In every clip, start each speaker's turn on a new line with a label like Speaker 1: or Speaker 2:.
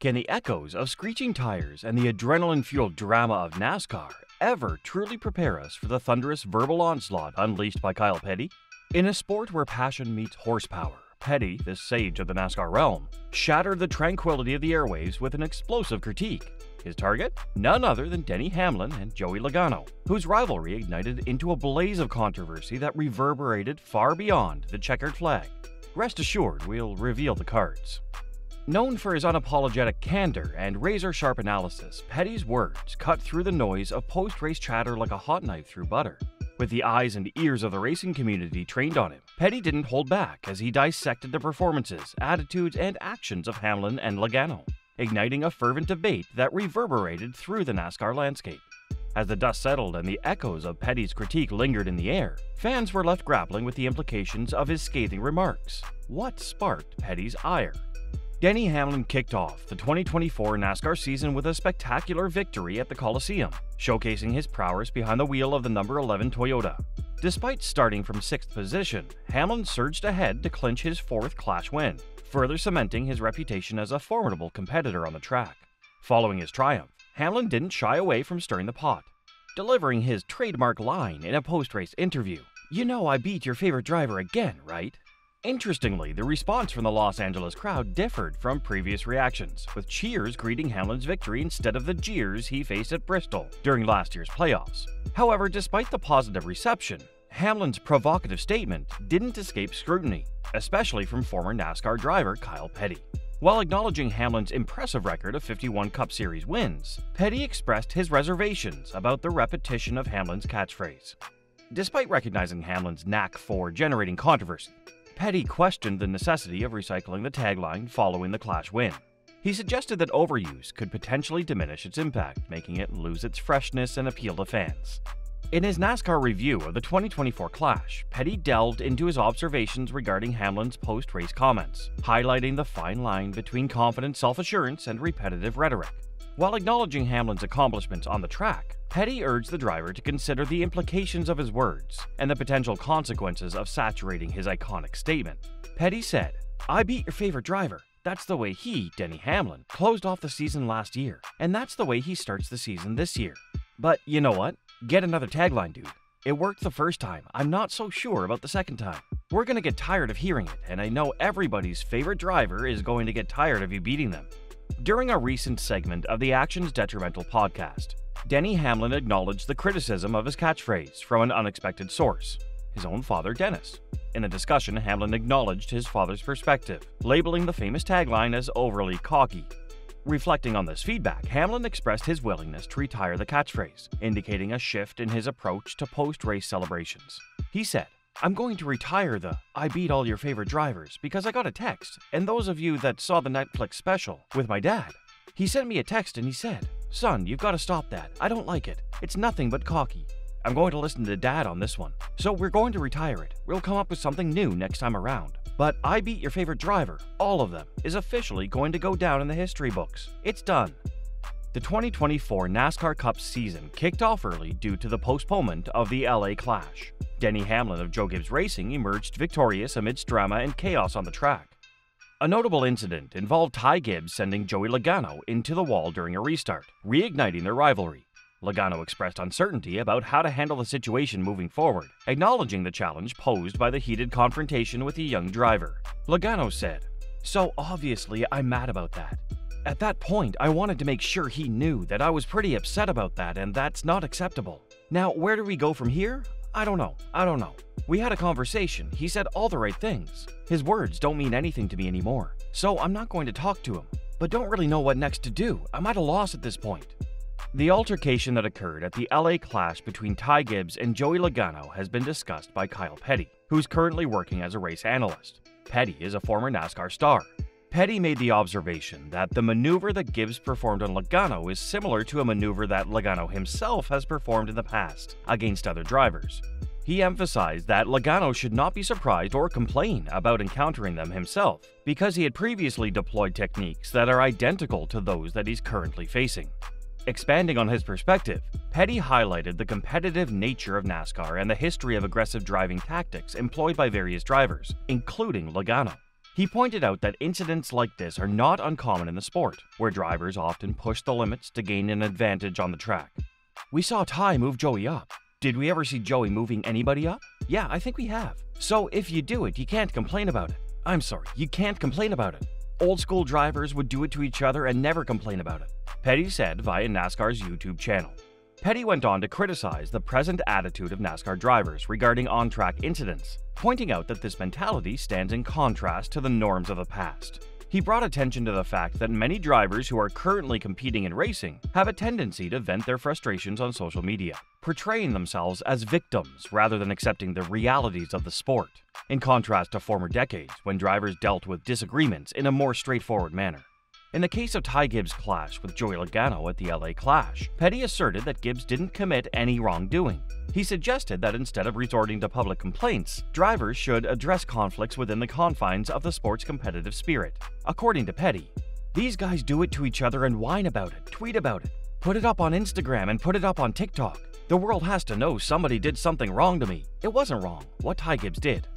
Speaker 1: Can the echoes of screeching tires and the adrenaline-fueled drama of NASCAR ever truly prepare us for the thunderous verbal onslaught unleashed by Kyle Petty? In a sport where passion meets horsepower, Petty, the sage of the NASCAR realm, shattered the tranquility of the airwaves with an explosive critique. His target? None other than Denny Hamlin and Joey Logano, whose rivalry ignited into a blaze of controversy that reverberated far beyond the checkered flag. Rest assured, we'll reveal the cards. Known for his unapologetic candor and razor-sharp analysis, Petty's words cut through the noise of post-race chatter like a hot knife through butter. With the eyes and ears of the racing community trained on him, Petty didn't hold back as he dissected the performances, attitudes, and actions of Hamlin and Logano, igniting a fervent debate that reverberated through the NASCAR landscape. As the dust settled and the echoes of Petty's critique lingered in the air, fans were left grappling with the implications of his scathing remarks. What sparked Petty's ire? Denny Hamlin kicked off the 2024 NASCAR season with a spectacular victory at the Coliseum, showcasing his prowess behind the wheel of the number 11 Toyota. Despite starting from 6th position, Hamlin surged ahead to clinch his 4th Clash win, further cementing his reputation as a formidable competitor on the track. Following his triumph, Hamlin didn't shy away from stirring the pot, delivering his trademark line in a post-race interview. "You know I beat your favorite driver again, right?" Interestingly, the response from the Los Angeles crowd differed from previous reactions, with cheers greeting Hamlin's victory instead of the jeers he faced at Bristol during last year's playoffs. However, despite the positive reception, Hamlin's provocative statement didn't escape scrutiny, especially from former NASCAR driver Kyle Petty. While acknowledging Hamlin's impressive record of 51 Cup Series wins, Petty expressed his reservations about the repetition of Hamlin's catchphrase. Despite recognizing Hamlin's knack for generating controversy, Petty questioned the necessity of recycling the tagline following the Clash win. He suggested that overuse could potentially diminish its impact, making it lose its freshness and appeal to fans. In his NASCAR review of the 2024 Clash, Petty delved into his observations regarding Hamlin's post-race comments, highlighting the fine line between confident self-assurance and repetitive rhetoric. While acknowledging Hamlin's accomplishments on the track, Petty urged the driver to consider the implications of his words and the potential consequences of saturating his iconic statement. Petty said, "I beat your favorite driver. That's the way he, Denny Hamlin, closed off the season last year, and that's the way he starts the season this year. But you know what? Get another tagline, dude. It worked the first time. I'm not so sure about the second time. We're gonna get tired of hearing it, and I know everybody's favorite driver is going to get tired of you beating them." During a recent segment of the Actions Detrimental podcast, Denny Hamlin acknowledged the criticism of his catchphrase from an unexpected source, his own father, Dennis. In the discussion, Hamlin acknowledged his father's perspective, labeling the famous tagline as overly cocky. Reflecting on this feedback, Hamlin expressed his willingness to retire the catchphrase, indicating a shift in his approach to post-race celebrations. He said, "I'm going to retire the 'I beat all your favorite drivers' because I got a text, and those of you that saw the Netflix special with my dad, he sent me a text and he said, 'Son, you've got to stop that. I don't like it. It's nothing but cocky. I'm going to listen to Dad on this one. So we're going to retire it. We'll come up with something new next time around. But 'I beat your favorite driver,' all of them, is officially going to go down in the history books. It's done." The 2024 NASCAR Cup season kicked off early due to the postponement of the LA Clash. Denny Hamlin of Joe Gibbs Racing emerged victorious amidst drama and chaos on the track. A notable incident involved Ty Gibbs sending Joey Logano into the wall during a restart, reigniting their rivalry. Logano expressed uncertainty about how to handle the situation moving forward, acknowledging the challenge posed by the heated confrontation with the young driver. Logano said, "So obviously I'm mad about that. At that point, I wanted to make sure he knew that I was pretty upset about that, and that's not acceptable. Now, where do we go from here? I don't know. We had a conversation. He said all the right things. His words don't mean anything to me anymore, so I'm not going to talk to him, but don't really know what next to do. I'm at a loss at this point." The altercation that occurred at the LA Clash between Ty Gibbs and Joey Logano has been discussed by Kyle Petty, who's currently working as a race analyst. Petty is a former NASCAR star. Petty made the observation that the maneuver that Gibbs performed on Logano is similar to a maneuver that Logano himself has performed in the past against other drivers. He emphasized that Logano should not be surprised or complain about encountering them himself, because he had previously deployed techniques that are identical to those that he's currently facing. Expanding on his perspective, Petty highlighted the competitive nature of NASCAR and the history of aggressive driving tactics employed by various drivers, including Logano. He pointed out that incidents like this are not uncommon in the sport, where drivers often push the limits to gain an advantage on the track. "We saw Ty move Joey up. Did we ever see Joey moving anybody up? Yeah, I think we have. So if you do it, you can't complain about it. I'm sorry, you can't complain about it. Old school drivers would do it to each other and never complain about it," Petty said via NASCAR's YouTube channel. Petty went on to criticize the present attitude of NASCAR drivers regarding on-track incidents, pointing out that this mentality stands in contrast to the norms of the past. He brought attention to the fact that many drivers who are currently competing in racing have a tendency to vent their frustrations on social media, portraying themselves as victims rather than accepting the realities of the sport, in contrast to former decades when drivers dealt with disagreements in a more straightforward manner. In the case of Ty Gibbs' clash with Joey Logano at the LA Clash, Petty asserted that Gibbs didn't commit any wrongdoing. He suggested that instead of resorting to public complaints, drivers should address conflicts within the confines of the sport's competitive spirit. According to Petty, "These guys do it to each other and whine about it, tweet about it, put it up on Instagram and put it up on TikTok. The world has to know somebody did something wrong to me. It wasn't wrong what Ty Gibbs did."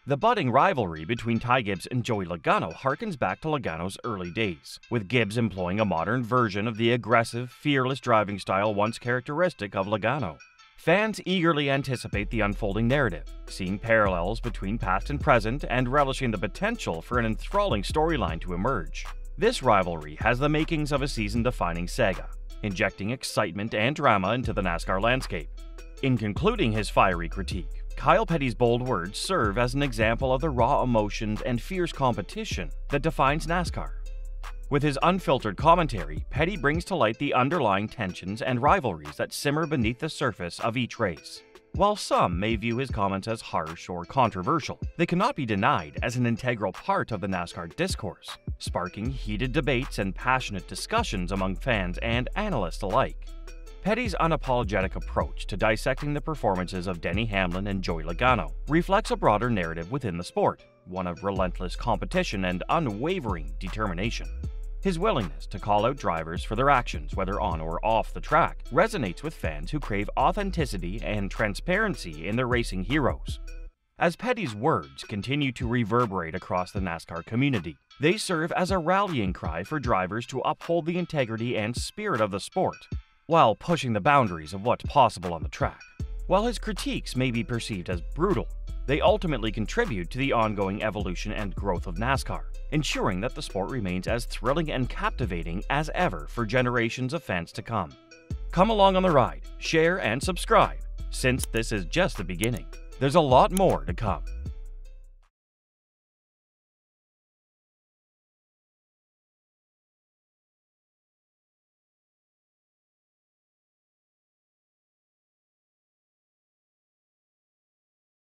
Speaker 1: The budding rivalry between Ty Gibbs and Joey Logano harkens back to Logano's early days, with Gibbs employing a modern version of the aggressive, fearless driving style once characteristic of Logano. Fans eagerly anticipate the unfolding narrative, seeing parallels between past and present and relishing the potential for an enthralling storyline to emerge. This rivalry has the makings of a season-defining saga, injecting excitement and drama into the NASCAR landscape. In concluding his fiery critique, Kyle Petty's bold words serve as an example of the raw emotions and fierce competition that defines NASCAR. With his unfiltered commentary, Petty brings to light the underlying tensions and rivalries that simmer beneath the surface of each race. While some may view his comments as harsh or controversial, they cannot be denied as an integral part of the NASCAR discourse, sparking heated debates and passionate discussions among fans and analysts alike. Petty's unapologetic approach to dissecting the performances of Denny Hamlin and Joey Logano reflects a broader narrative within the sport, one of relentless competition and unwavering determination. His willingness to call out drivers for their actions, whether on or off the track, resonates with fans who crave authenticity and transparency in their racing heroes. As Petty's words continue to reverberate across the NASCAR community, they serve as a rallying cry for drivers to uphold the integrity and spirit of the sport, while pushing the boundaries of what's possible on the track. While his critiques may be perceived as brutal, they ultimately contribute to the ongoing evolution and growth of NASCAR, ensuring that the sport remains as thrilling and captivating as ever for generations of fans to come. Come along on the ride, share and subscribe, since this is just the beginning. There's a lot more to come.